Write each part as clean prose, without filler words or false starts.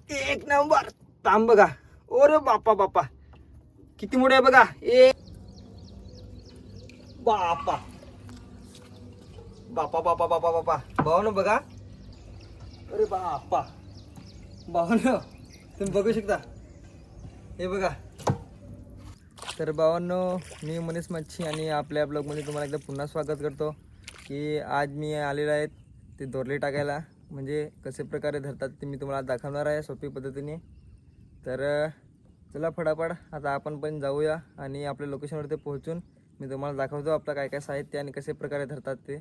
एक नंबर तांब बघा. ओरे बापा बापा किती मोठे आहे बघा. एक बापा बापा बापा बापा बापा भावानो बघा. अरे बापा भावानो तुम्ही बघू शकता हे बघा. तर भावांनो मी मनीष मच्छी आणि आपल्या ब्लॉगमध्ये तुम्हाला एकदा पुन्हा स्वागत करतो. की आज मी आलेलो आहे ते दोरले टाकायला, म्हणजे कसे प्रकारे धरतात ते मी तुम्हाला दाखवणार आहे सोपी पद्धतीने. तर चला फटाफट आता आपण पण जाऊया आणि आपल्या लोकेशनवरती पोहोचून मी तुम्हाला दाखवतो आपलं काय काय साहित्य आणि कसे प्रकारे धरतात ते.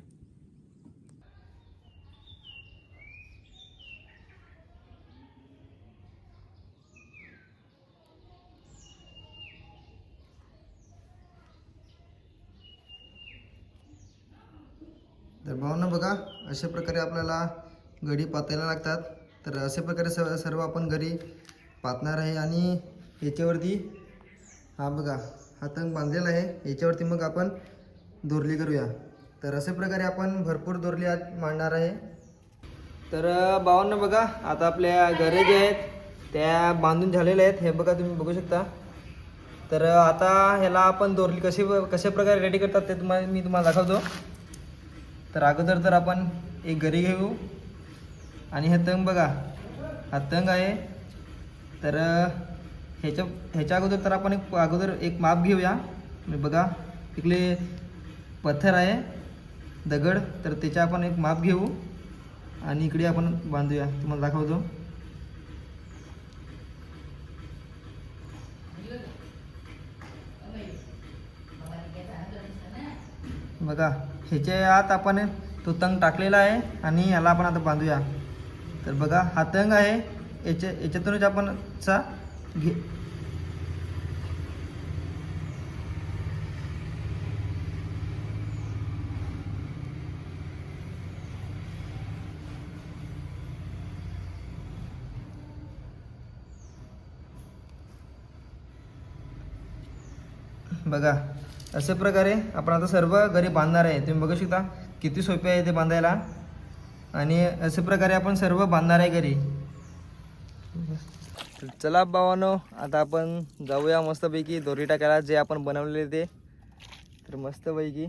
तर भावना बघा अशा प्रकारे आपल्याला गडी पातायला लागतात. तर अशा प्रकारे सर्व आपण घरी पातणार आहे आणि याच्यावरती हा बघा हा तंग बांधलेला आहे. याच्यावरती मग आपण दोरली करूया. तर अशा प्रकारे आपण भरपूर दोरली आज मांडणार आहे. तर भावांनो बघा आता आपल्या घरे जे आहेत त्या बांधून झालेल्या आहेत. हे बघा तुम्ही बघू शकता. तर आता ह्याला आपण दोरली कशा प्रकारे रेडी करतात ते मी तुम्हाला दाखवतो. तर अगोदर तर आपण एक गरी घेऊ आणि हे तंग बघा हा तंग आहे. तर ह्याच्या अगोदर तर आपण एक माप घेऊया. बघा तिकडे पत्थर आहे दगड, तर त्याच्या आपण एक माप घेऊ आणि इकडे आपण बांधूया. तुम्हाला दाखवतो. बघा ह्याच्या आत आपण तो तंग टाकलेला आहे आणि याला आपण आता बांधूया. तर बघा हा तंग आहे याच्यातूनच आपण बघा अशा प्रकारे आपण आता सर्व घरी बांधणार आहे. तुम्ही बघू शकता किती सोपे आहे ते बांधायला. आणि अशा प्रकारे आपण सर्व बांधणार आहे घरी. चला भावानो आता आपण जाऊया मस्तपैकी दोरी टाकायला जे आपण बनवलेले ते. तर मस्तपैकी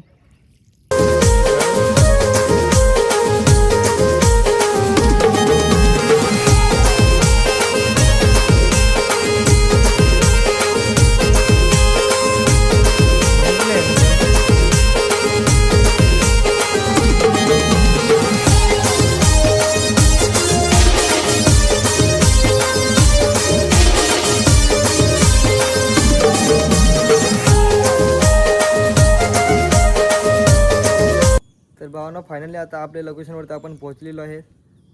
भावना फायनली आता आपल्या लोकेशनवरती आपण पोहोचलेलो आहे.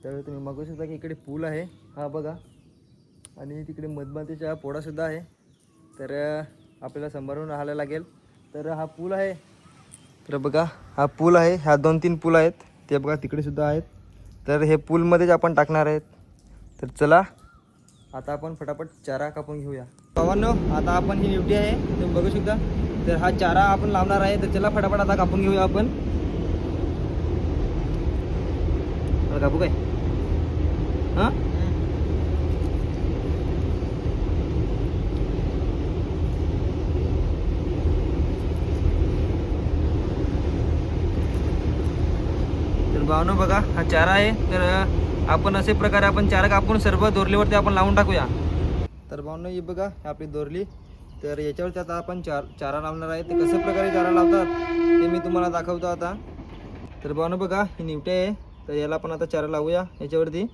तर तुम्ही बघू शकता की इकडे पूल आहे हा बघा, आणि तिकडे मधमातीचा पोळासुद्धा आहे. तर आपल्याला सांभाळून राहायला लागेल. तर हा पूल आहे. तर बघा हा पूल आहे. ह्या 2-3 पूल आहेत ते बघा तिकडे सुद्धा आहेत. तर हे पूलमध्येच आपण टाकणार आहेत. तर चला आता आपण फटाफट चारा कापून घेऊया. भावांनो आता आपण ही ड्युटी आहे तुम्ही बघू शकता. तर हा चारा आपण लावणार आहे. तर चला फटाफट आता कापून घेऊया आपण. कापू काय हां. तर भावनो बघा हा चारा आहे. तर आपण असे प्रकारे आपण चारा कापून सर्व दोरलीवरती आपण लावून टाकूया. तर भावनो ही बघा आपली दोरली. तर याच्यावरती आता आपण चारा लावणार आहे. ते कशा प्रकारे चारा लावतात ते मी तुम्हाला दाखवतो आता. तर भावनो बघा ही निवटे आहे. तर याला आपण आता चारा लावूया याच्यावरती.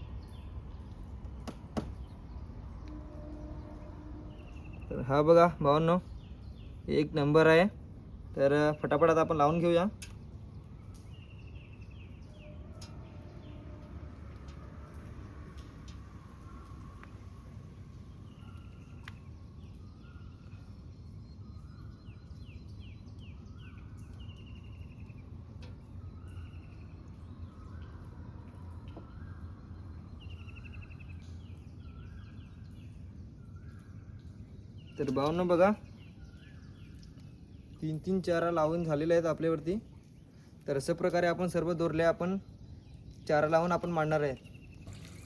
तर हा बघा भावांनो एक नंबर आहे. तर फटाफट आता आपण लावून घेऊया. तर भावांनो बघा 3-3 चारा लावून झालेले आहेत आपल्यावरती. तर अशा प्रकारे आपण सर्व दोरले आपण चारा लावून आपण मांडणार आहे.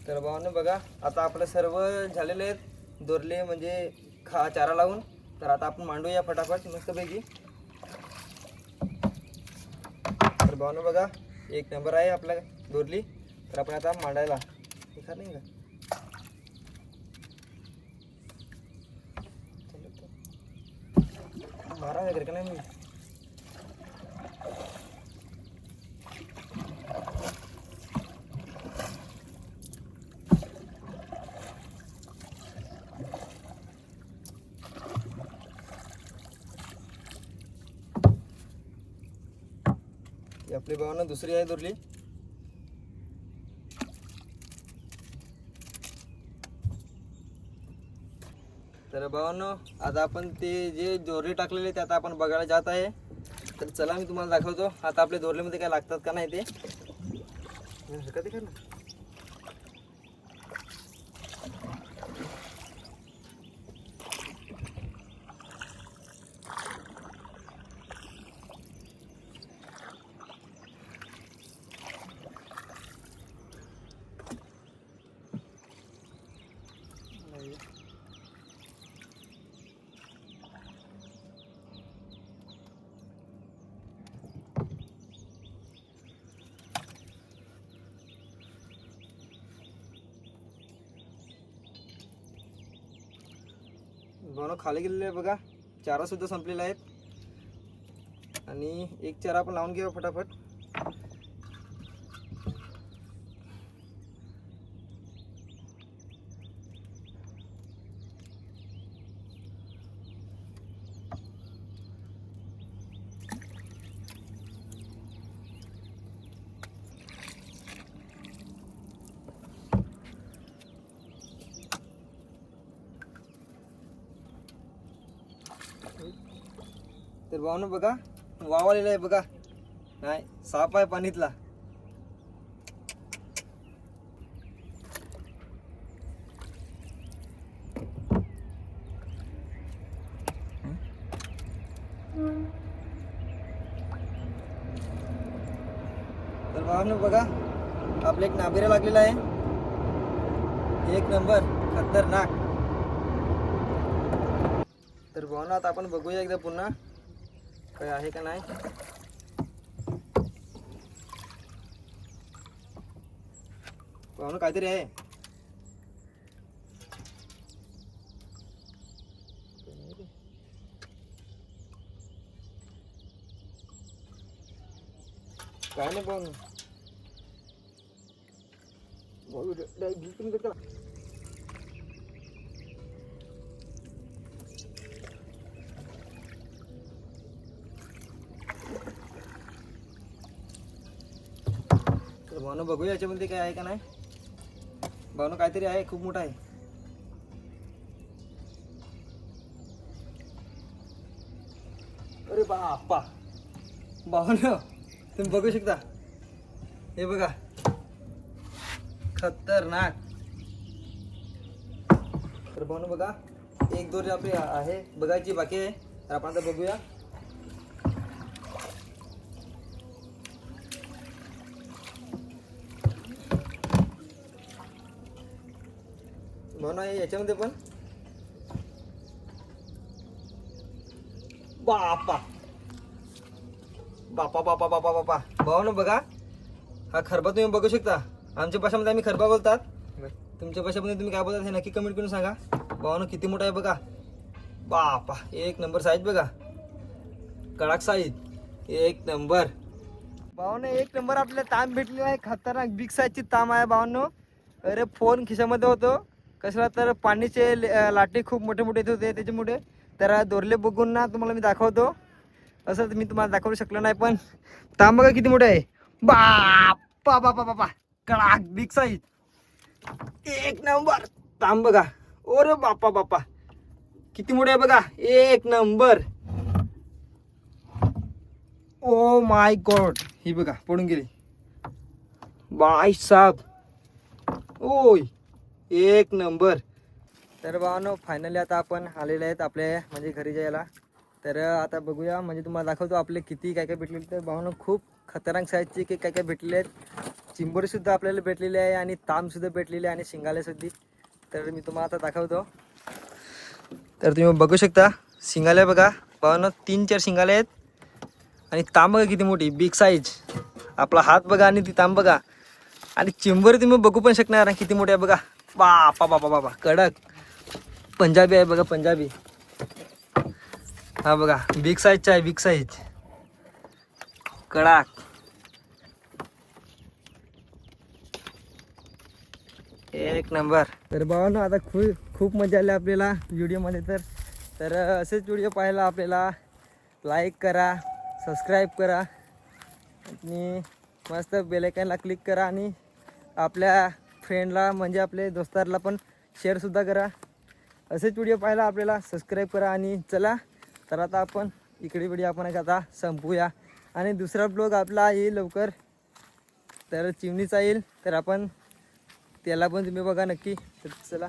तर भावांनो बघा, आता आपलं सर्व झालेले आहेत दोरले म्हणजे चारा लावून. तर आता आपण मांडूया फटाफट मस्तपैकी. तर भावांनो बघा, एक नंबर आहे आपला दोरली. तर आपण आता मांडायला नाही का मारा वगैरे का नाही मी. आपली भावना दुसरी आहे दोरली. तर भावांनो आता आपण ते जे दोरले टाकलेले ते आता आपण बघायला जात आहे. तर चला मी तुम्हाला दाखवतो आता आपल्या दोरलेमध्ये काय लागतात का नाही ते. हरकत आहे ना. भावना खाली गेलेले आहे बघा, चारा सुद्धा संपलेला आहेत. आणि एक चारा आपण लावून घेऊ फटाफट. तर भावना बघा, वाव आलेला आहे बघा. नाही, साप आहे पाणीतला. तर भावना बघा, आपला एक नाबिरा लागलेला आहे. एक नंबर खतरनाक. तर भावना आता आपण बघूया एकदा पुन्हा काय आहे का नाही. भावना काहीतरी आहे. काय नाही भावना. तर भावना बघूया याच्यामध्ये काय आहे का नाही. भावना काहीतरी आहे, खूप मोठा आहे. अरे बाप्पा, भावना तुम्ही बघू शकता. हे बघा, खतरनाक. तर भावना बघा, एक दोरी आपली आहे बघायची बाकी आहे. तर आपण आता बघूया. भावना याच्यामध्ये पण बापा बापा बापा बापा बापा. भावना बघा, हा खरबा तुम्ही बघू शकता. आमच्या भाषेमध्ये आम्ही खरबा बोलतात, तुमच्या भाषेमध्ये तुम्ही काय बोलतात हे नक्की कमेंट करून सांगा. भावना किती मोठा आहे बघा. बापा, एक नंबर साईज बघा, कडक साईज, एक नंबर. भावना एक नंबर आपल्याला ताम भेटलेला आहे. खतरनाक बिग साईजची ताम आहे भावनो. अरे फोन खिशामध्ये होतो कसला, तर पाणीचे लाटे खूप मोठे मोठे येत होते त्याच्यामुळे. तर दोरले बघून ना तुम्हाला मी दाखवतो. असं मी तुम्हाला दाखवू शकलो नाही, पण ताम बघा किती मोठे आहे. बापा बापा बापा, कडक बिग साईज, एक नंबर ताम बघा. ओरे बापा बापा, किती मोठे आहे बघा, एक नंबर. ओ माय गॉड, ही बघा पडून गेली बाय साहेब. ओय, एक नंबर. तर भावांनो फायनली आता आपण आलेले आहेत आपल्या म्हणजे घरी जायला. तर आता बघूया, म्हणजे तुम्हाला दाखवतो आपले किती काय काय भेटलेले. तर भावांनो खूप खतरनाक साईजचे काय काय भेटलेले आहेत. चिंबोरीसुद्धा आपल्याला भेटलेली आहे आणि तामसुद्धा भेटलेली आहे आणि शिंगाल्यासुद्धा. तर मी तुम्हाला आता दाखवतो. तर तुम्ही बघू शकता शिंगाल्या बघा भावानं 3-4 शिंगाले आहेत आणि तांब बघा किती मोठी बिग साईज. आपला हात बघा आणि ती तांब बघा आणि चिंबोरी तुम्ही बघू पण शकणार नाही किती मोठी आहे बघा. बापा बापा बाबा कडक पंजाबी आहे बघा पंजाबी. हा बघा बिग साईजचा आहे बिग साईज कडक. एक नंबर. तर भावांनो आता खूप मजा आली आपल्याला व्हिडिओमध्ये. तर असेच व्हिडिओ पाहायला आपल्याला लाईक करा, सबस्क्राईब करा आणि मस्त बेल आयकॉनला क्लिक करा आणि आपल्या फ्रेंडला म्हणजे आपले दोस्तारला पण शेअरसुद्धा करा. असेच व्हिडिओ पाहायला आपल्याला सबस्क्राईब करा. आणि चला तर आता आपण इकडे व्हिडिओ आपण आता संपूया आणि दुसरा ब्लॉग आपला येईल लवकर. तर चिमणीचा येईल तर आपण त्याला पण तुम्ही बघा नक्की. तर चला.